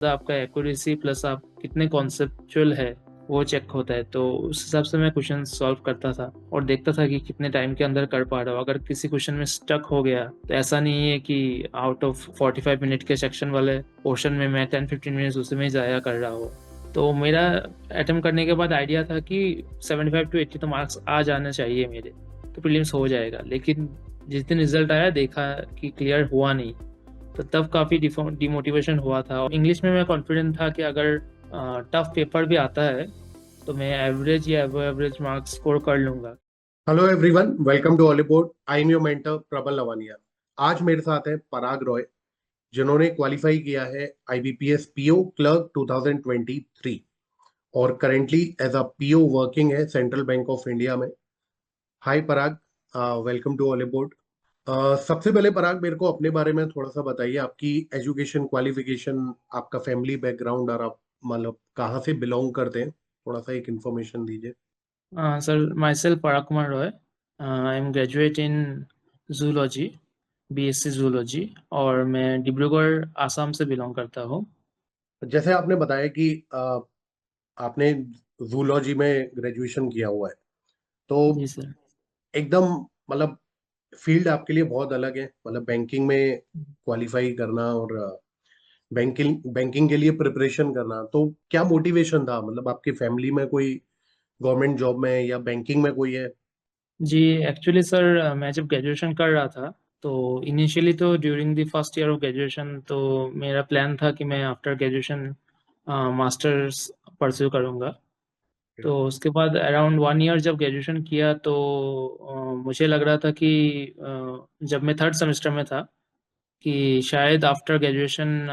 आपका accuracy plus आप कितने कॉन्सेप्चुअल है वो चेक होता है। तो उस हिसाब से मैं क्वेश्चन सॉल्व करता था और देखता था कि कितने टाइम के अंदर कर पा रहा हूँ। अगर किसी क्वेश्चन में स्टक हो गया तो ऐसा नहीं है कि आउट ऑफ 45 मिनट के सेक्शन वाले पोर्शन में मैं 10-15 मिनट्स उसी में ज़ाया कर रहा हूँ। तो मेरा अटेम्प्ट करने के बाद आइडिया था कि 75 to 80 तो मार्क्स आ जाने चाहिए मेरे, तो प्रीलिम्स हो जाएगा। लेकिन जिस दिन रिजल्ट आया देखा कि क्लियर हुआ नहीं, तो तब काफ़ी डिमोटिवेशन हुआ था। और इंग्लिश में मैं कॉन्फिडेंट था कि अगर टफ पेपर भी आता है तो मैं एवरेज या एवो एवरेज मार्क्स स्कोर कर लूँगा। Hello everyone, welcome to Oliveboard. I am your mentor Prabal Lavania. आज मेरे साथ है पराग रॉय, जिन्होंने क्वालिफाई किया है आईबीपीएस पीओ क्लर्क 2023 और currently as a PO working है सेंट्रल बैंक ऑफ इंडिया में। Hi Parag, welcome to Oliveboard. सबसे पहले पराग, मेरे को अपने बारे में थोड़ा सा बताइए, आपकी एजुकेशन क्वालिफिकेशन, आपका फैमिली बैकग्राउंड और आप मतलब कहाँ से बिलोंग करते हैं, थोड़ा सा एक इन्फॉर्मेशन दीजिए। Sir, my self Parag Kumar Roy, I am graduate in zoology, BSc zoology, और मैं डिब्रूगढ़ आसाम से बिलोंग करता हूँ। जैसे आपने बताया कि आपने जूलॉजी में ग्रेजुएशन किया हुआ है, तो जी सर। एकदम मतलब फील्ड आपके लिए बहुत अलग है, मतलब बैंकिंग में क्वालिफाई करना और बैंकिंग बैंकिंग के लिए प्रिपरेशन करना। तो क्या मोटिवेशन था, मतलब आपकी फैमिली में कोई गवर्नमेंट जॉब में या बैंकिंग में कोई है? जी, एक्चुअली सर, मैं जब ग्रेजुएशन कर रहा था तो इनिशियली तो during the first year of graduation तो मेरा प्लान था कि मैं आफ्टर ग्रेजुएशन मास्टर्स परस्यू करूँगा। तो उसके बाद अराउंड 1 ईयर जब ग्रेजुएशन किया तो मुझे लग रहा था कि जब मैं थर्ड सेमेस्टर में था कि शायद आफ्टर ग्रेजुएशन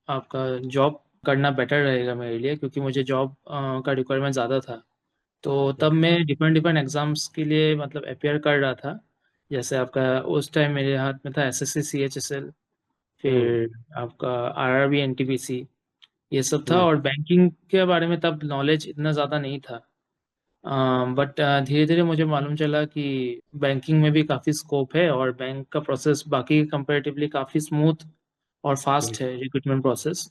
आपका जॉब करना बेटर रहेगा मेरे लिए, क्योंकि मुझे जॉब का रिक्वायरमेंट ज़्यादा था। तो तब मैं डिफरेंट डिफरेंट एग्जाम्स के लिए मतलब अपेयर कर रहा था। जैसे आपका उस टाइम मेरे हाथ में था एसएससी सीएचएसएल, हम्म। फिर आपका आरआरबी एनटीपीसी, ये सब था। हम्म। और बैंकिंग के बारे में तब नॉलेज इतना ज़्यादा नहीं था। बट धीरे धीरे मुझे मालूम चला कि बैंकिंग में भी काफ़ी स्कोप है और बैंक का प्रोसेस बाकी कंपैरेटिवली काफ़ी स्मूथ और फास्ट है recruitment process.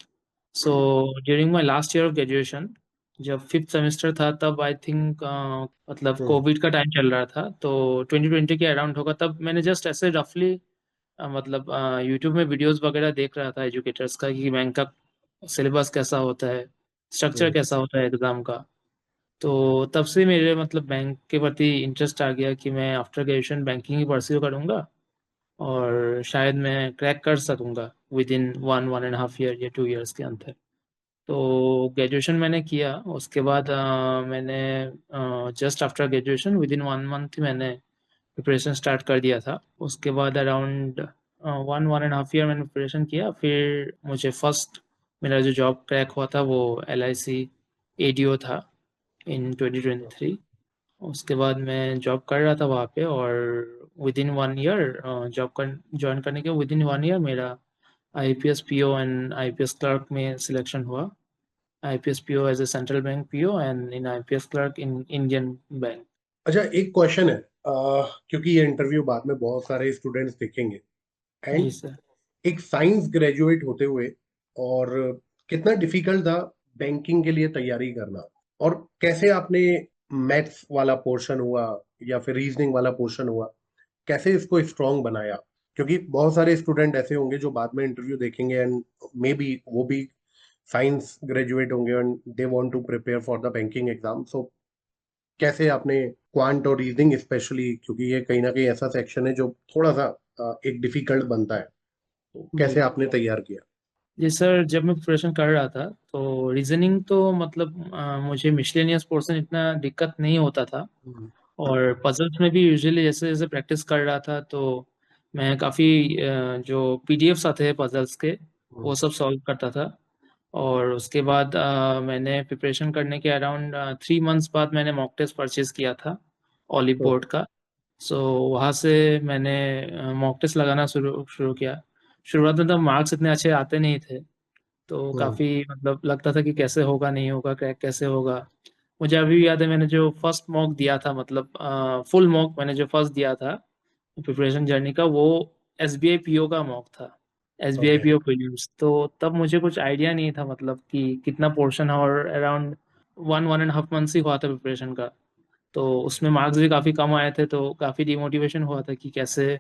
So during my last year of graduation, जब फिफ्थ सेमेस्टर था, तब आई थिंक मतलब हम्म। कोविड का टाइम चल रहा था, तो 2020 के अराउंड होगा। तब मैंने जस्ट ऐसे रफली मतलब यूट्यूब में वीडियोस वगैरह देख रहा था एजुकेटर्स का कि बैंक का सिलेबस कैसा होता है, स्ट्रक्चर हम्म। कैसा होता है एग्जाम का। तो तब से मेरे मतलब बैंक के प्रति इंटरेस्ट आ गया कि मैं आफ्टर ग्रेजुएशन बैंकिंग ही परस्यू करूँगा और शायद मैं क्रैक कर सकूँगा विद इन 1-1.5 ईयर या 2 ईयर्स के अंदर। तो ग्रेजुएशन मैंने किया। उसके बाद मैंने just after graduation within 1 month ही मैंने प्रिपरेशन स्टार्ट कर दिया था। उसके बाद अराउंड 1-1.5 ईयर मैंने प्रिपरेशन किया। फिर मुझे फर्स्ट मेरा जो जॉब क्रैक हुआ था वो LIC ADO था इन 2023। उसके बाद मैं जॉब कर रहा था वहाँ पे, और विद इन 1 ईयर जॉब कर ज्वाइन करने के विद इन 1 ईयर मेरा IPS PO and IPS clerk में सिलेक्शन हुआ। IPS PO as a central bank PO and in IPS clerk in Indian bank. अच्छा, एक क्वेश्चन है, क्योंकि ये इंटरव्यू बाद में बहुत सारे स्टूडेंट्स देखेंगे जी एंड सर। एक साइंस ग्रेजुएट होते हुए और कितना डिफिकल्ट था बैंकिंग के लिए तैयारी करना, और कैसे आपने मैथ्स वाला पोर्शन हुआ या फिर रीजनिंग वाला पोर्शन हुआ, कैसे इसको स्ट्रांग बनाया? क्योंकि बहुत सारे स्टूडेंट ऐसे होंगे जो बाद में इंटरव्यू देखेंगे एंड मे बी वो भी साइंस ग्रेजुएट होंगे and they want to prepare for the banking exam. So कैसे आपने क्वांट और रीजनिंग स्पेशली, क्योंकि ये कहीं ना कहीं ऐसा सेक्शन है जो थोड़ा सा एक डिफिकल्ट बनता है, तो जी। कैसे आपने तैयार किया? जी सर, जब मैं प्रिपरेशन कर रहा था तो रीजनिंग तो मतलब मुझे मिसलेनियस पोर्शन इतना दिक्कत नहीं होता था। हम्म। और पजल्स में भी यूजुअली जैसे जैसे प्रैक्टिस कर रहा था तो मैं काफ़ी जो PDFs आते हैं पजल्स के, वो हम्म। सब सॉल्व करता था। और उसके बाद मैंने प्रिपरेशन करने के अराउंड 3 मंथ्स बाद मैंने मॉक टेस्ट परचेज किया था ऑलिव हम्म। बोर्ड का। सो वहाँ से मैंने मॉक टेस्ट लगाना शुरू शुरू किया। शुरुआत में तो मार्क्स इतने अच्छे आते नहीं थे, तो हम्म। काफ़ी मतलब लगता था कि कैसे होगा, नहीं होगा, क्रैक कैसे होगा। मुझे अभी भी याद है, मैंने जो फर्स्ट मॉक दिया था, मतलब फुल मॉक मैंने जो फर्स्ट दिया था प्रिपरेशन जर्नी का, वो SBI PO का मॉक था। SBI okay. PO prelims. तो तब मुझे कुछ आइडिया नहीं था मतलब कि कितना पोर्शन है, और अराउंड 1.5 मंथ्स ही हुआ था प्रिपरेशन का। तो उसमें मार्क्स भी काफ़ी कम आए थे, तो काफ़ी डिमोटिवेशन हुआ था कि कैसे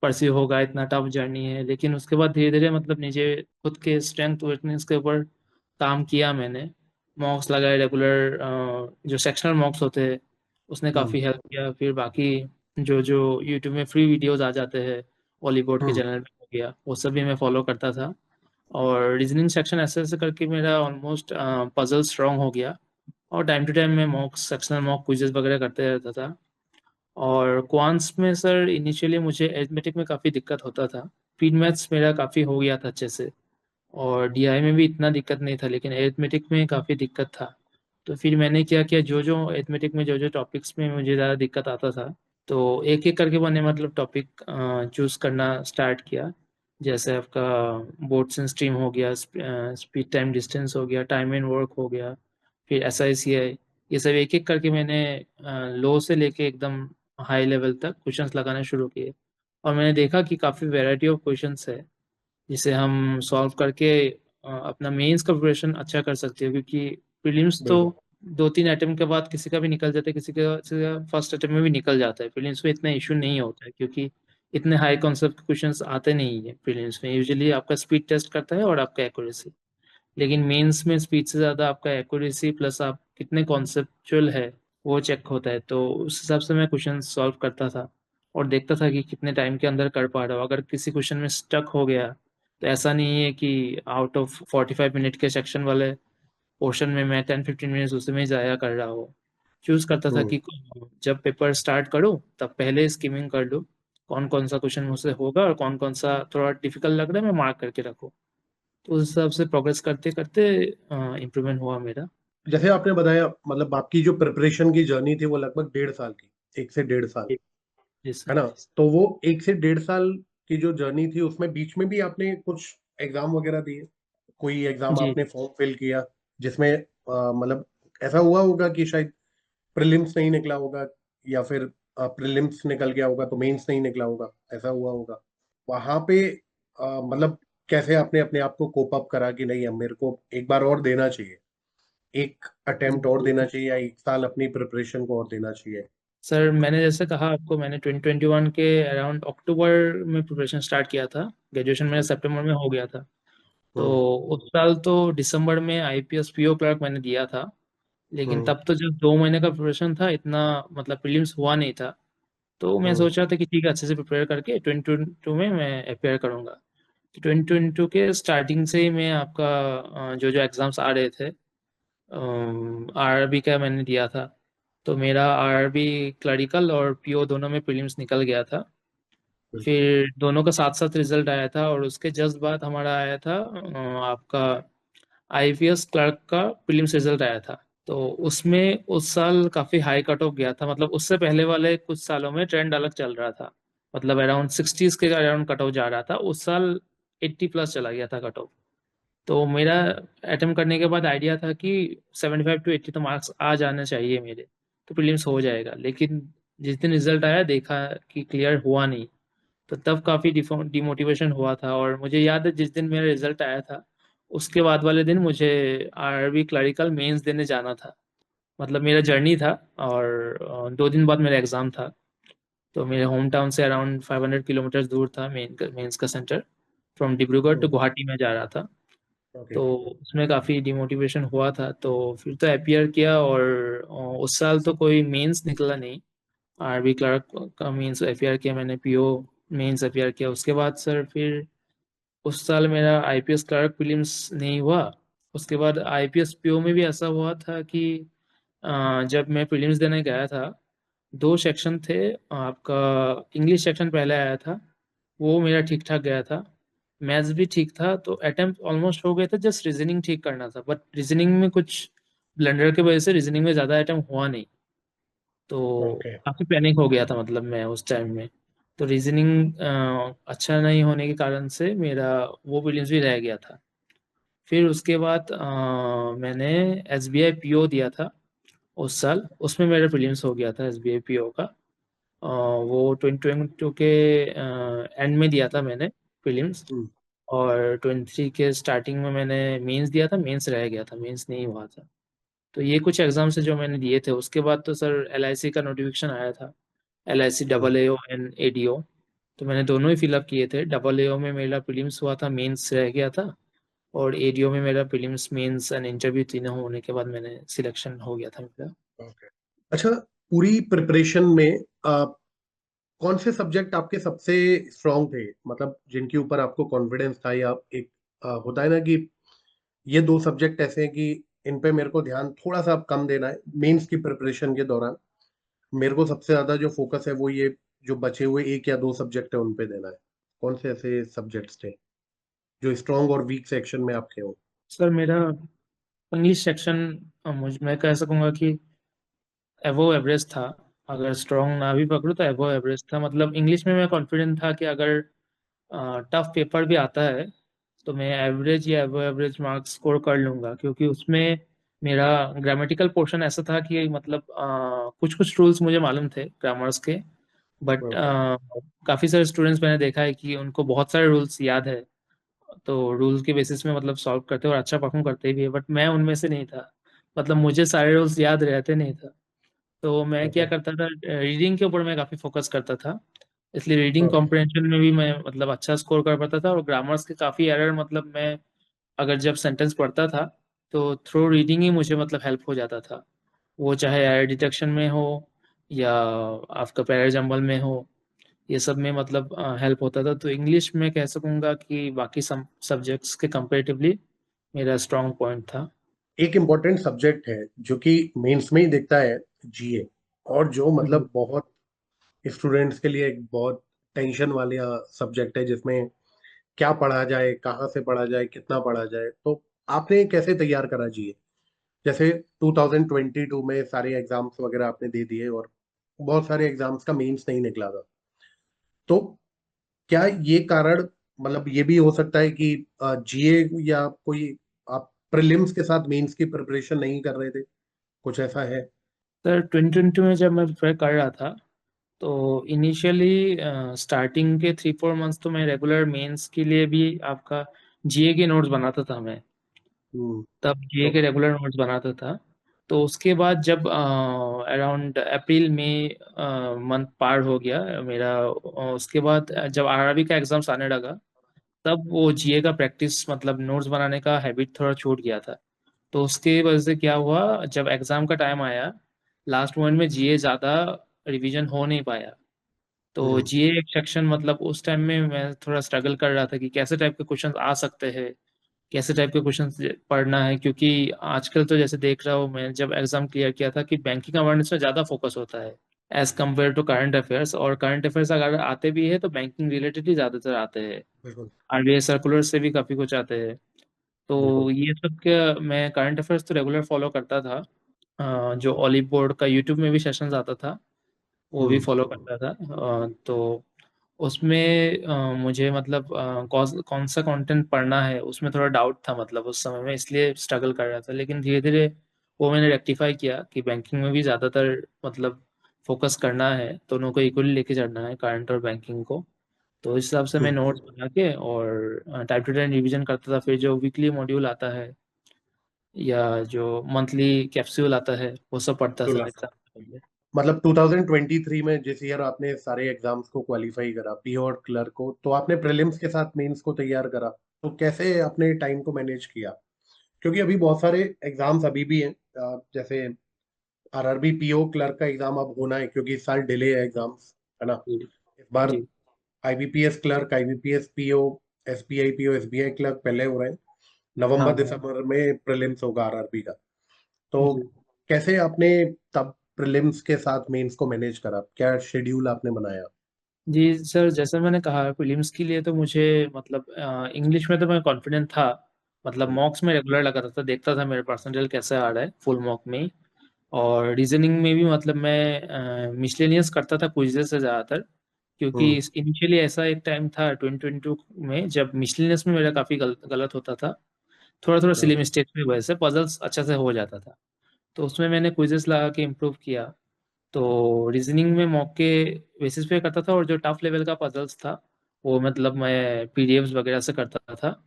परस्यू होगा, इतना टफ जर्नी है। लेकिन उसके बाद धीरे धीरे मतलब नीचे खुद के स्ट्रेंथ वीकनेस के ऊपर काम किया मैंने। मॉक्स लगाए रेगुलर, जो सेक्शनल मॉक्स होते हैं उसने हम्म। काफ़ी हेल्प किया। फिर बाकी जो जो यूट्यूब में फ्री वीडियोस आ जाते हैं, वॉलीबॉल के हम्म। चैनल पे हो गया, वो सब भी मैं फॉलो करता था। और रीजनिंग सेक्शन ऐसे ऐसे करके मेरा ऑलमोस्ट पजल स्ट्रांग हो गया। और टाइम टू टाइम मैं मॉक सेक्शनल मॉक क्विजेस वगैरह करते रहता था। और क्वांट्स में सर इनिशियली मुझे एरिथमेटिक में काफ़ी दिक्कत होता था। फीड मैथ्स मेरा काफ़ी हो गया था अच्छे से, और डीआई में भी इतना दिक्कत नहीं था, लेकिन एरिथमेटिक में काफ़ी दिक्कत था। तो फिर मैंने क्या किया, जो जो एरिथमेटिक में जो जो टॉपिक्स में मुझे ज़्यादा दिक्कत आता था, तो एक एक करके मैंने मतलब टॉपिक चूज़ करना स्टार्ट किया। जैसे आपका बोट्स एंड स्ट्रीम हो गया, स्पीड टाइम डिस्टेंस हो गया, टाइम एंड वर्क हो गया, फिर एस आई सी आई। ये सब एक एक करके मैंने लो से लेके एकदम हाई लेवल तक क्वेश्चंस लगाने शुरू किए। और मैंने देखा कि काफ़ी वैरायटी ऑफ क्वेश्चंस है जिसे हम सॉल्व करके अपना मेंस का प्रिपरेशन अच्छा कर सकते हो। क्योंकि प्रीलिम्स तो बिल्कुल। 2-3 अटेम्प्ट के बाद किसी का भी निकल जाता है, किसी का फर्स्ट अटेम्प्ट में भी निकल जाता है। प्रीलिम्स में इतना इशू नहीं होता है, क्योंकि इतने हाई कॉन्सेप्ट क्वेश्चंस आते नहीं है प्रीलिम्स में। यूजुअली आपका स्पीड टेस्ट करता है और आपका एक्यूरेसी। लेकिन मेंस में स्पीड से ज़्यादा आपका एक्यूरेसी प्लस आप कितने कॉन्सेप्चुअल है वो चेक होता है। तो उस हिसाब से मैं क्वेश्चन सॉल्व करता था और देखता था कि कितने टाइम के अंदर कर पा रहा हूँ। अगर किसी क्वेश्चन में स्टक हो गया तो ऐसा नहीं है कि आउट ऑफ 45 मिनट के सेक्शन वाले पोर्शन में मैं 10-15 मिनट्स उसमें ही ज़ाया कर रहा हूँ। चूज करता था हम्म। कि जब पेपर स्टार्ट करूँ तब पहले स्कीमिंग कर लूँ, कौन कौन सा क्वेश्चन मुझसे होगा और कौन कौन सा थोड़ा डिफिकल्ट लग रहा है मैं मार्क करके रखूँ। तो उस हिसाब से प्रोग्रेस करते करते इम्प्रूवमेंट हुआ मेरा। जैसे आपने बताया, मतलब आपकी जो प्रिपरेशन की जर्नी थी वो लगभग 1.5 साल की, 1 से 1.5 साल, जी जी सर। है ना? तो वो 1 से 1.5 साल की जो जर्नी थी उसमें बीच में भी आपने कुछ एग्जाम वगैरह दिए? कोई एग्जाम जी आपने फॉर्म फिल किया जिसमें मतलब ऐसा हुआ होगा कि शायद प्रीलिम्स नहीं निकला होगा, या फिर प्रीलिम्स निकल गया होगा तो मेंस नहीं निकला होगा, ऐसा हुआ होगा वहां पे? मतलब कैसे आपने अपने आप को कोप अप करा कि नहीं, अब मेरे को एक बार और देना चाहिए, एक अटेम्प्ट और देना जी चाहिए, या 1 साल अपनी प्रिपरेशन को और देना चाहिए? सर, मैंने जैसे कहा आपको, मैंने 2021 के अराउंड अक्टूबर में प्रिपरेशन स्टार्ट किया था। ग्रेजुएशन मेरा हम्म। सितंबर में हो गया था। तो हम्म। उस साल तो दिसंबर में आईपीएस पीओ क्लर्क मैंने दिया था। लेकिन हम्म। तब तो जब 2 महीने का प्रिपरेशन था, इतना मतलब प्रीलिम्स हुआ नहीं था। तो मैं हम्म। सोच रहा था कि ठीक है, अच्छे से प्रिपेयर करके 2022 में मैं अपेयर करूंगा। तो 2022 के स्टार्टिंग से ही मैं आपका जो जो एग्जाम्स आ रहे थे, आरआरबी का मैंने दिया था। तो मेरा आरआरबी क्लरिकल और पीओ दोनों में प्रीलिम्स निकल गया था। बिल्कुल। फिर दोनों का साथ साथ रिजल्ट आया था, और उसके जस्ट बाद हमारा आया था आपका आईपीएस क्लर्क का प्रीलिम्स रिजल्ट आया था। तो उसमें उस साल काफ़ी हाई कट ऑफ गया था। मतलब उससे पहले वाले कुछ सालों में ट्रेंड अलग चल रहा था। मतलब अराउंड 60s के अराउंड कट ऑफ जा रहा था, उस साल 80+ चला गया था कट ऑफ। तो मेरा अटेम्प्ट करने के बाद आइडिया था कि 75 to 80 तो मार्क्स आ जाने चाहिए मेरे, तो प्रीलिम्स हो जाएगा। लेकिन जिस दिन रिजल्ट आया देखा कि क्लियर हुआ नहीं। तो तब काफ़ी डिमोटिवेशन हुआ था। और मुझे याद है जिस दिन मेरा रिजल्ट आया था उसके बाद वाले दिन मुझे आरआरबी क्लरिकल मेंस देने जाना था। मतलब मेरा जर्नी था, और 2 दिन बाद मेरा एग्ज़ाम था। तो मेरे होम टाउन से अराउंड 500 किलोमीटर दूर था मेंस का सेंटर। फ्रॉम डिब्रूगढ़ टू हम्म। गुवाहाटी में जा रहा था। ओके। तो उसमें काफ़ी डिमोटिवेशन हुआ था। तो फिर तो अपियर किया, और उस साल तो कोई मेंस निकला नहीं। आरबी क्लर्क का मेंस अपियर किया मैंने, पीओ मेंस अपियर किया। उसके बाद सर फिर उस साल मेरा आईपीएस क्लर्क प्रीलिम्स नहीं हुआ। उसके बाद आईपीएस पीओ में भी ऐसा हुआ था कि जब मैं प्रीलिम्स देने गया था, 2 सेक्शन थे आपका। इंग्लिश सेक्शन पहले आया था, वो मेरा ठीक ठाक गया था। मैथ्स भी ठीक था, तो अटेम्प्ट ऑलमोस्ट हो गए थे। जस्ट रीजनिंग ठीक करना था, बट रीजनिंग में कुछ ब्लंडर की वजह से रीजनिंग में ज़्यादा अटेम्प्ट हुआ नहीं। तो ओके। काफ़ी पैनिक हो गया था मतलब मैं उस टाइम में। तो रीजनिंग अच्छा नहीं होने के कारण से मेरा वो प्रीलिम्स भी रह गया था। फिर उसके बाद मैंने एसबीआई पीओ दिया था उस साल। उसमें मेरा प्रीलिम्स हो गया था एसबीआई पीओ का। वो 2022 के एंड में दिया था मैंने प्रीलिम्स। हम्म। और 23 के स्टार्टिंग में मैंने मेंस दिया था, मेंस रह गया था, मेंस नहीं हुआ था। तो ये कुछ एग्जाम्स है जो मैंने दिए थे। उसके बाद तो सर LIC का नोटिफिकेशन आया था, LIC hmm, AAO and ADO। तो मैंने दोनों ही फिलअप किए थे। AAO में मेरा प्रीलिम्स हुआ था, मेंस रह गया था। और ADO में मेरा प्रीलिम्स, मेंस एंड इंटरव्यू तीनों होने के बाद मैंने सिलेक्शन हो गया था मेरा। ओके। अच्छा, पूरी प्रिपरेशन में कौन से सब्जेक्ट आपके सबसे स्ट्रांग थे, मतलब जिनके ऊपर आपको कॉन्फिडेंस था, या एक होता है ना कि ये दो सब्जेक्ट ऐसे हैं कि इन पे मेरे को ध्यान थोड़ा सा अब कम देना है मेंस की प्रिपरेशन के दौरान, मेरे को सबसे ज्यादा जो फोकस है वो ये जो बचे हुए एक या दो सब्जेक्ट है उन पे देना है? कौन से ऐसे सब्जेक्ट्स थे जो स्ट्रांग और वीक सेक्शन में आपके हो? सर मेरा इंग्लिश सेक्शन, मुझ मैं कह सकूंगा कि एवो एवरेज था। अगर स्ट्रॉन्ग ना भी पकड़ूं तो एवो एवरेज था। मतलब इंग्लिश में मैं कॉन्फिडेंट था कि अगर टफ पेपर भी आता है तो मैं एवरेज या एवो एवरेज मार्क्स स्कोर कर लूंगा, क्योंकि उसमें मेरा ग्रामेटिकल पोर्शन ऐसा था कि मतलब कुछ कुछ रूल्स मुझे मालूम थे ग्रामर्स के। But okay. काफ़ी सारे स्टूडेंट्स मैंने देखा है कि उनको बहुत सारे रूल्स याद है, तो रूल्स के बेसिस में मतलब सॉल्व करते और अच्छा परफॉर्म करते भी है। बट मैं उनमें से नहीं था, मतलब मुझे सारे रूल्स याद रहते नहीं था। तो मैं क्या ओके। करता था, रीडिंग के ऊपर मैं काफ़ी फोकस करता था। इसलिए रीडिंग ओके। कॉम्प्रिहेंशन में भी मैं मतलब अच्छा स्कोर कर पाता था। और ग्रामर्स के काफ़ी एरर, मतलब मैं अगर जब सेंटेंस पढ़ता था तो थ्रू रीडिंग ही मुझे मतलब हेल्प हो जाता था। वो चाहे एरर डिटेक्शन में हो या आपका पैरा जंबल में हो, ये सब में मतलब हेल्प होता था। तो इंग्लिश में कह सकूंगा कि बाकी सब्जेक्ट्स के कंपेरेटिवली मेरा स्ट्रॉन्ग पॉइंट था। एक इम्पोर्टेंट सब्जेक्ट है जो कि मेंस में ही दिखता है, जीए, और जो जी। मतलब बहुत स्टूडेंट्स के लिए एक बहुत टेंशन वाला सब्जेक्ट है, जिसमें क्या पढ़ा जाए, कहाँ से पढ़ा जाए, कितना पढ़ा जाए। तो आपने कैसे तैयार करा जीए? जैसे 2022 में सारे एग्जाम्स वगैरह आपने दे दिए और बहुत सारे एग्जाम्स का मेंस नहीं निकला था, तो क्या ये कारण, मतलब ये भी हो सकता है कि जीए या कोई आप प्रीलिम्स के साथ मेंस की प्रिपरेशन नहीं कर रहे थे, कुछ ऐसा है? सर 2020 में जब मैं प्रिपेयर कर रहा था तो इनिशियली स्टार्टिंग के 3-4 मंथ्स तो मैं रेगुलर मेंस के लिए भी आपका GA के नोट्स बनाता था मैं। हम्म। तब GA के ओके। रेगुलर नोट्स बनाता था। तो उसके बाद जब अराउंड अप्रैल मई मंथ पार हो गया मेरा, उसके बाद जब RRB का एग्जाम्स आने लगा, तब वो GA का प्रैक्टिस, मतलब नोट्स बनाने का हैबिट थोड़ा छूट गया था। तो उसके वजह से क्या हुआ, जब एग्जाम का टाइम आया लास्ट मोमेंट में GA ज़्यादा रिवीजन हो नहीं पाया। तो हम्म। GA एक सेक्शन, मतलब उस टाइम में मैं थोड़ा स्ट्रगल कर रहा था कि कैसे टाइप के क्वेश्चन आ सकते हैं, कैसे टाइप के क्वेश्चन पढ़ना है। क्योंकि आजकल तो जैसे देख रहा हूँ मैं, जब एग्जाम क्लियर किया था कि बैंकिंग अवेयरनेस में ज़्यादा फोकस होता है as compare to current affairs. और करंट अफेयर्स अगर आते भी है तो बैंकिंग रिलेटेड ही ज़्यादातर आते हैं। बिल्कुल। RBI सर्कुलर से भी काफ़ी कुछ आते हैं। बिल्कुल। तो ये सब के मैं करंट अफेयर्स तो रेगुलर फॉलो करता था। जो ऑलिव बोर्ड का यूट्यूब में भी सेशंस आता था वो भी हम्म। फॉलो करता था। तो उसमें मुझे मतलब कौन कौन सा कंटेंट पढ़ना है उसमें थोड़ा डाउट था, मतलब उस समय में, इसलिए स्ट्रगल कर रहा था। लेकिन धीरे धीरे वो मैंने रेक्टिफाई किया कि बैंकिंग में भी ज़्यादातर मतलब फोकस करना है, दोनों को इक्वली लेके चलना है, करंट और बैंकिंग को। तो इस हिसाब से मैं हम्म। नोट्स बना के और टाइम टू टाइम रिविजन करता था। फिर जो वीकली मॉड्यूल आता है या जो मंथली कैप्सूल आता है वो सब पढ़ता तो था एग्जाम से पहले। मतलब 2023 में जिस ईयर आपने सारे एग्जाम्स को क्वालिफाई करा, पीओ और क्लर्क को, तो आपने प्रीलिम्स के साथ मेंस को तैयार करा, तो कैसे अपने टाइम को मैनेज किया? क्योंकि अभी बहुत सारे एग्जाम्स अभी भी हैं, जैसे आरआरबी पीओ क्लर्क का एग्जाम अब होना है क्योंकि इस साल डिले है एग्जाम्स, है ना? जी। इस बार जी। IBPS clerk, IBPS PO, SBI PO, SBI clerk पहले हो रहे हैं। हाँ नवंबर हाँ। दिसंबर में प्रीलिम्स होगा आरआरबी का। तो जी। कैसे आपने तब प्रीलिम्स के साथ मेंस को मैनेज करा, क्या शेड्यूल आपने बनाया? जी सर, जैसे मैंने कहा प्रीलिम्स के लिए तो मुझे मतलब इंग्लिश में तो मैं कॉन्फिडेंट था। मतलब हम्म। मॉक्स में रेगुलर लगाता था, देखता था मेरा परसेंटाइल कैसे आ रहा है फुल मॉक में ही। और रीजनिंग में भी मतलब मैं मिसलेनियस करता था क्विज़ेस से ज़्यादातर। क्योंकि हम्म। इनिशियली ऐसा एक टाइम था 2022 में जब मिसलेनियस में मेरा काफ़ी गलत होता था। थोड़ा थोड़ा सिली ओके। मिस्टेक्स की वजह से पजल्स अच्छे से हो जाता था। तो उसमें मैंने क्विज़ेस लगा के इम्प्रूव किया। तो रीजनिंग में मॉक के बेसिस पे करता था, और जो टफ लेवल का पजल्स था वो मतलब मैं पीडीएफ्स वगैरह से करता था।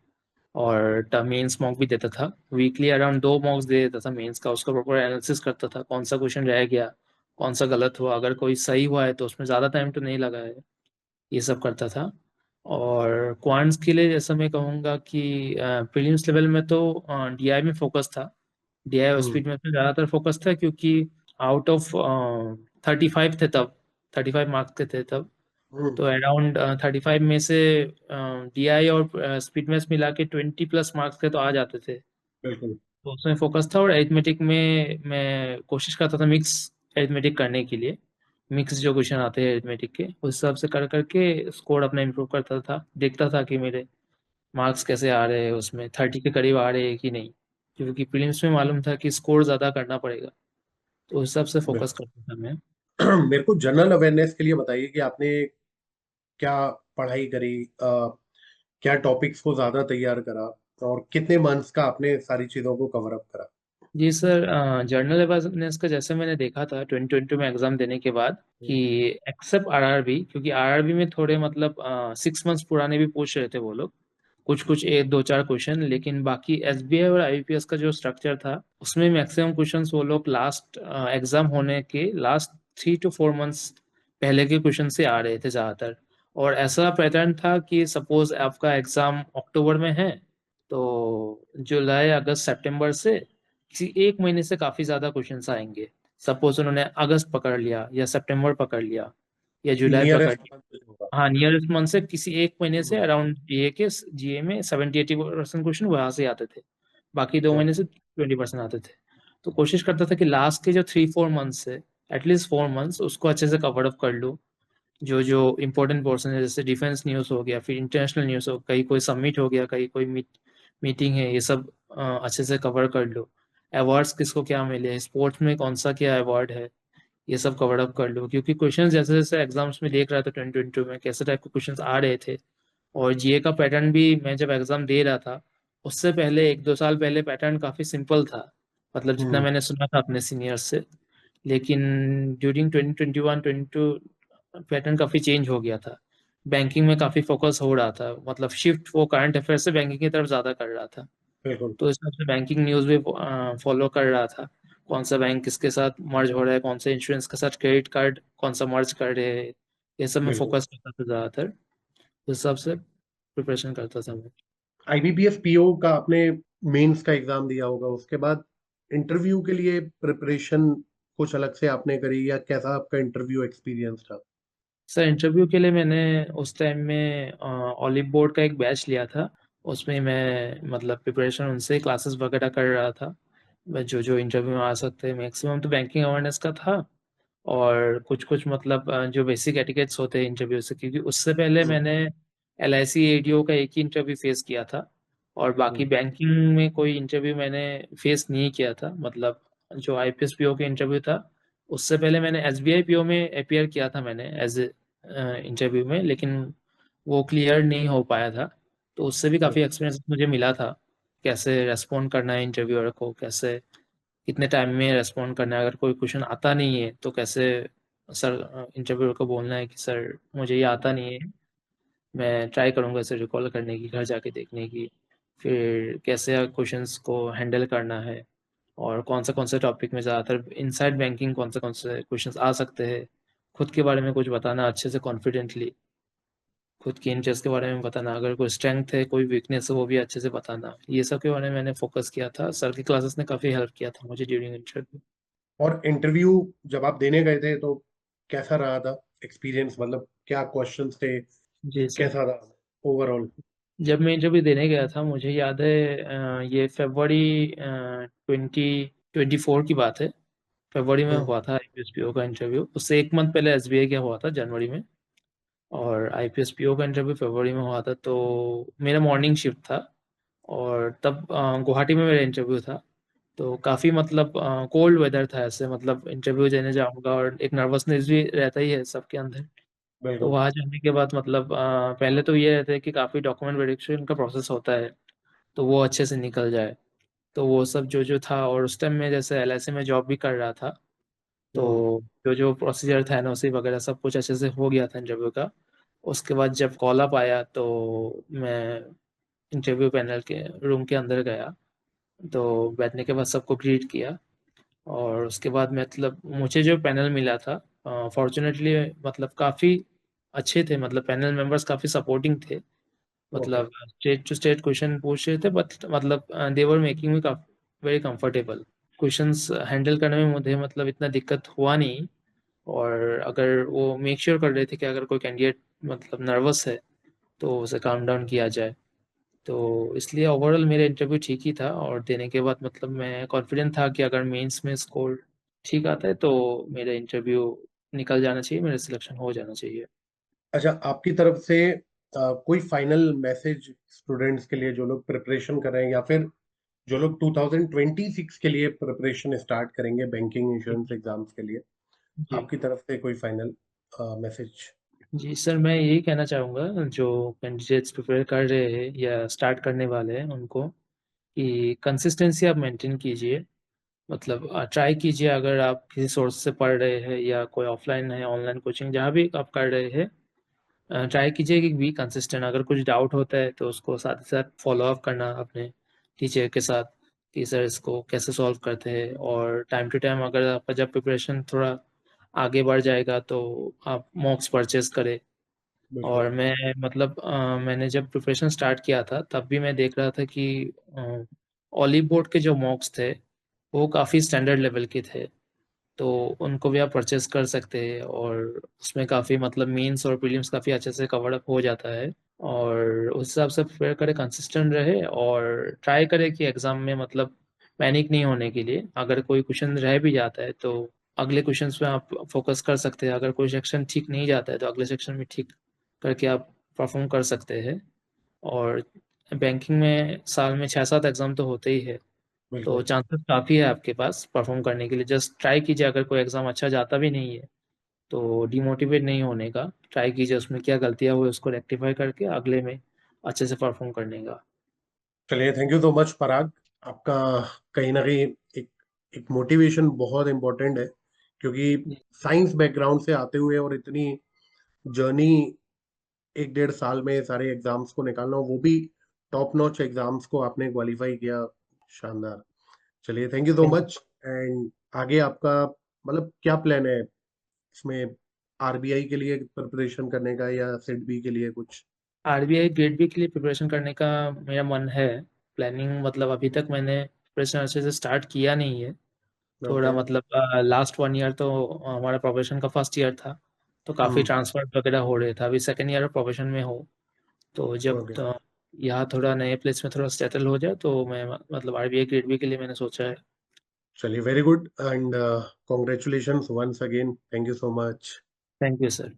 और मेंस मॉक भी देता था, वीकली अराउंड 2 मॉक्स दे देता था मेंस का, उसका प्रॉपर एनालिसिस करता था कौन सा क्वेश्चन रह गया, कौन सा गलत हुआ, अगर कोई सही हुआ है तो उसमें ज़्यादा टाइम तो नहीं लगा है, ये सब करता था। और क्वांट्स के लिए जैसा मैं कहूँगा कि प्रीलिम्स लेवल में तो डीआई में फोकस था। डीआई और हम्म। स्पीड में तो ज़्यादातर फोकस था, क्योंकि आउट ऑफ 35 थे तब, 35 मार्क्स के थे तब। हम्म। तो अराउंड 35 में से डीआई और स्पीड मैथ्स मिला के 20+ मार्क्स के तो आ जाते थे। बिल्कुल। तो उसमें फोकस था। और अरिथमेटिक में मैं कोशिश करता था मिक्स अरिथमेटिक करने के लिए। मिक्स जो क्वेश्चन आते हैं अरिथमेटिक के, उस हिसाब से कर करके स्कोर अपना इम्प्रूव करता था, देखता था कि मेरे मार्क्स कैसे आ रहे हैं, उसमें 30 के करीब आ रहे हैं कि नहीं, क्योंकि प्रीलिम्स में मालूम था कि स्कोर ज़्यादा करना पड़ेगा। तो उस हिसाब से फोकस बिल्कुल। करता था मैं। मेरे को जनरल अवेयरनेस के लिए बताइए कि आपने क्या पढ़ाई करी, क्या टॉपिक्स को ज्यादा तैयार करा, और कितने मंथ्स का आपने सारी चीजों को कवर अप करा। जी सर, जर्नल अवेयरनेस का जैसे मैंने देखा था 2022 में एग्जाम देने के बाद, कि हम्म। एक्सेप्ट आरआरबी, क्योंकि आरआरबी में थोड़े मतलब 6 मंथ्स पुराने भी पूछ रहे थे वो लोग, कुछ कुछ एक दो चार क्वेश्चन, लेकिन बाकी एसबीआई और आईबीपीएस का जो स्ट्रक्चर था उसमें मैक्सिमम क्वेश्चंस वो लोग लास्ट एग्जाम होने के लास्ट 3 to 4 मंथ्स पहले के क्वेश्चन से आ रहे थे ज़्यादातर। और ऐसा पैटर्न था कि सपोज आपका एग्जाम अक्टूबर में है, तो जुलाई अगस्त सितंबर से किसी एक महीने से काफ़ी ज़्यादा क्वेश्चंस आएंगे। सपोज उन्होंने अगस्त पकड़ लिया या सितंबर पकड़ लिया या जुलाई पकड़ नियरेस्ट लिया। मंथ होगा। हाँ, नियरेस्ट मंथ से किसी एक महीने से हम्म। अराउंड जीए में 70-80% क्वेश्चन वहां से आते थे, बाकी 2 महीने से 20% आते थे। तो कोशिश करता था कि लास्ट के जो 3-4 मंथ्स है, एटलीस्ट 4 मंथ्स उसको अच्छे से कवर अप कर लूँ। जो जो इम्पोर्टेंट पोर्सन है, जैसे डिफेंस न्यूज़ हो गया, फिर इंटरनेशनल न्यूज़ हो, कहीं कोई सबमिट हो गया, कहीं कोई मीटिंग है, ये सब अच्छे से कवर कर लो। अवार्ड्स किसको क्या मिले, स्पोर्ट्स में कौन सा क्या अवार्ड है, ये सब कवर अप कर लो। क्योंकि क्वेश्चन जैसे जैसे एग्जाम्स में देख रहा था 2022 में कैसे टाइप के क्वेश्चन आ रहे थे, और जीए का पैटर्न भी मैं जब एग्जाम दे रहा था उससे पहले 1-2 साल पहले पैटर्न काफ़ी सिंपल था, मतलब जितना हम्म। मैंने सुना था अपने सीनियर्स से। लेकिन ड्यूरिंग 2021-22 पैटर्न काफ़ी चेंज हो गया था। बैंकिंग में काफ़ी फोकस हो रहा था, मतलब शिफ्ट वो करंट अफेयर से बैंकिंग की तरफ ज़्यादा कर रहा था। बिल्कुल। तो इस हिसाब से बैंकिंग न्यूज़ भी फॉलो कर रहा था, कौन सा बैंक किसके साथ मर्ज हो रहा है, कौन सा इंश्योरेंस के साथ क्रेडिट कार्ड कौन सा मर्ज कर रहे हैं, ये सब में बिल्कुल। फोकस करता था ज़्यादातर। उस हिसाब से प्रिपरेशन करता था मैं। आईबीपीएस पीओ का आपने मेंस का एग्जाम दिया होगा, उसके बाद इंटरव्यू के लिए प्रिपरेशन कुछ अलग से आपने करी, या कैसा आपका इंटरव्यू एक्सपीरियंस था। सर, इंटरव्यू के लिए मैंने उस टाइम में ऑलिव बोर्ड का एक बैच लिया था। उसमें मैं मतलब प्रिपरेशन उनसे क्लासेस वगैरह कर रहा था। मैं जो जो इंटरव्यू में आ सकते हैं, मैक्सिमम तो बैंकिंग अवेयरनेस का था। और कुछ कुछ मतलब जो बेसिक एटिकेट्स होते हैं इंटरव्यू से, क्योंकि उससे पहले हम्म। मैंने एल आई सी एडीओ का एक ही इंटरव्यू फेस किया था। और बाकी हम्म। बैंकिंग में कोई इंटरव्यू मैंने फेस नहीं किया था, मतलब जो आईपीएस पीओ का इंटरव्यू था उससे पहले मैंने एसबीआई पीओ में अपियर किया था मैंने एज ए इंटरव्यू में, लेकिन वो क्लियर नहीं हो पाया था। तो उससे भी काफ़ी बिल्कुल। एक्सपीरियंस मुझे मिला था, कैसे रेस्पॉन्ड करना है इंटरव्यूअर को, कैसे कितने टाइम में रेस्पॉन्ड करना है, अगर कोई क्वेश्चन आता नहीं है तो कैसे सर इंटरव्यूअर को बोलना है कि सर मुझे ये आता नहीं है, मैं ट्राई करूंगा इसे रिकॉल करने की, घर जाके देखने की। फिर कैसे क्वेश्चंस को हैंडल करना है, और कौन से टॉपिक में ज़्यादातर इनसाइड बैंकिंग कौन से क्वेश्चंस आ सकते हैं, खुद के बारे में कुछ बताना अच्छे से कॉन्फिडेंटली, खुद की इंटरेस्ट के बारे में बताना, अगर कोई स्ट्रेंथ है कोई वीकनेस है वो भी अच्छे से बताना, ये सब के बारे में मैंने फोकस किया था। सर की क्लासेस ने काफ़ी हेल्प किया था मुझे ड्यूरिंग इंटरव्यू। और इंटरव्यू जब आप देने गए थे तो कैसा रहा था एक्सपीरियंस, मतलब क्या क्वेश्चंस थे, जी सर, कैसा रहा ओवरऑल। जब मैं इंटरव्यू देने गया था मुझे याद है ये फरवरी 2024 की बात है। फरवरी में हम्म। हुआ था आईपीएस का इंटरव्यू, उससे एक मंथ पहले एसबीआई का हुआ था जनवरी में। और आईपीएस का इंटरव्यू फरवरी में हुआ था, तो मेरा मॉर्निंग शिफ्ट था। और तब गुवाहाटी में मेरा इंटरव्यू था। तो काफ़ी मतलब कोल्ड वेदर था, ऐसे मतलब इंटरव्यू देने जाऊंगा और एक नर्वसनेस भी रहता ही है सबके अंदर। तो बिल्कुल। वहाँ जाने के बाद मतलब पहले तो ये रहता है कि काफ़ी डॉक्यूमेंट वेरिफिकेशन का प्रोसेस होता है, तो वो अच्छे से निकल जाए। तो वो सब जो जो था, और उस टाइम में जैसे एलआईसी में जॉब भी कर रहा था, हम्म। तो जो जो प्रोसीजर था एनओसी वगैरह सब कुछ अच्छे से हो गया था इंटरव्यू का। उसके बाद जब कॉल अप आया तो मैं इंटरव्यू पैनल के रूम के अंदर गया, तो बैठने के बाद सबको ग्रीट किया। और उसके बाद मतलब मुझे जो पैनल मिला था, फॉर्चुनेटली मतलब काफ़ी अच्छे थे, मतलब पैनल मेंबर्स काफ़ी सपोर्टिंग थे। ओके। मतलब स्टेट टू स्टेट क्वेश्चन पूछ रहे थे, बट मतलब they were making me very comfortable. Questions handle करने में मुझे मतलब इतना दिक्कत हुआ नहीं। और अगर वो मेक श्योर कर रहे थे कि अगर कोई कैंडिडेट मतलब नर्वस है तो उसे काम डाउन किया जाए। तो इसलिए ओवरऑल मेरा इंटरव्यू ठीक ही था, और देने के बाद मतलब मैं कॉन्फिडेंट था कि अगर मेंस में स्कोर ठीक आता है तो मेरा इंटरव्यू निकल जाना चाहिए, मेरा सिलेक्शन हो जाना चाहिए। अच्छा, आपकी तरफ से कोई फाइनल मैसेज स्टूडेंट्स के लिए जो लोग प्रिपरेशन कर रहे हैं, या फिर जो लोग 2026 के लिए प्रिपरेशन स्टार्ट करेंगे बैंकिंग इंश्योरेंस एग्जाम्स के लिए, जी आपकी तरफ से कोई फाइनल मैसेज? जी सर, मैं यही कहना चाहूँगा जो कैंडिडेट्स प्रिपेयर कर रहे हैं या स्टार्ट करने वाले हैं उनको, कि कंसिस्टेंसी आप मेंटेन कीजिए। मतलब ट्राई कीजिए, अगर आप किसी सोर्स से पढ़ रहे हैं या कोई ऑफलाइन है ऑनलाइन कोचिंग जहाँ भी आप कर रहे हैं, ट्राई कीजिए कि बी कंसिस्टेंट। अगर कुछ डाउट होता है तो उसको साथ ही साथ फॉलो अप करना अपने टीचर के साथ, कि सर इसको कैसे सॉल्व करते हैं। और टाइम टू टाइम अगर आपका जब प्रिपरेशन थोड़ा आगे बढ़ जाएगा तो आप मॉक्स परचेज करें। बिल्कुल। और मैं मतलब मैंने जब प्रिपरेशन स्टार्ट किया था तब भी मैं देख रहा था कि ऑलिव बोर्ड के जो मॉक्स थे वो काफ़ी स्टैंडर्ड लेवल के थे, तो उनको भी आप परचेस कर सकते हैं। और उसमें काफ़ी मतलब मेंस और प्रीलिम्स काफ़ी अच्छे से कवर अप हो जाता है। और उस हिसाब से प्रिपेयर करें, कंसिस्टेंट रहे और ट्राई करें कि एग्ज़ाम में मतलब पैनिक नहीं होने के लिए, अगर कोई क्वेश्चन रह भी जाता है तो अगले क्वेश्चंस में आप फोकस कर सकते हैं। अगर कोई सेक्शन ठीक नहीं जाता है तो अगले सेक्शन में ठीक करके आप परफॉर्म कर सकते हैं। और बैंकिंग में साल में 6-7 एग्ज़ाम तो होते ही है, तो बिल्कुल। चांसेस काफ़ी है आपके पास परफॉर्म करने के लिए। जस्ट ट्राई कीजिए, अगर कोई एग्ज़ाम अच्छा जाता भी नहीं है तो डिमोटिवेट नहीं होने का, ट्राई कीजिए उसमें क्या गलतियाँ हुई उसको रेक्टिफाई करके अगले में अच्छे से परफॉर्म करने का। चलिए, थैंक यू सो मच पराग। आपका कहीं ना कहीं एक एक मोटिवेशन बहुत इंपॉर्टेंट है, क्योंकि साइंस बैकग्राउंड से आते हुए और इतनी जर्नी, 1 डेढ़ साल में सारे एग्जाम्स को निकालना, वो भी टॉप नॉच एग्जाम्स को आपने क्वालिफाई किया। शानदार। चलिए, thank you so thank much. And आगे आपका मतलब क्या प्लान है इसमें? आरबीआई के लिए प्रिपरेशन करने का, या सेट बी के लिए कुछ? आरबीआई ग्रेड बी के लिए प्रिपरेशन करने का मेरा मन है। प्लानिंग मतलब अभी तक मैंने प्रिपरेशन अच्छे से स्टार्ट किया नहीं है। थोड़ा ओके। मतलब लास्ट 1 ईयर तो हमारा प्रोफेशन का फर्स्ट ईयर था, तो काफ़ी हम्म। ट्रांसफर वगैरह हो रहे था। अभी सेकेंड ईयर प्रोफेशन में हो, तो जब ओके। तो यहाँ थोड़ा नए प्लेस में थोड़ा सेटल हो जाए तो मैं मतलब आरबीआई ग्रेड बी के लिए मैंने सोचा है। चलिए, very good and congratulations once again, thank you so much. Thank you sir.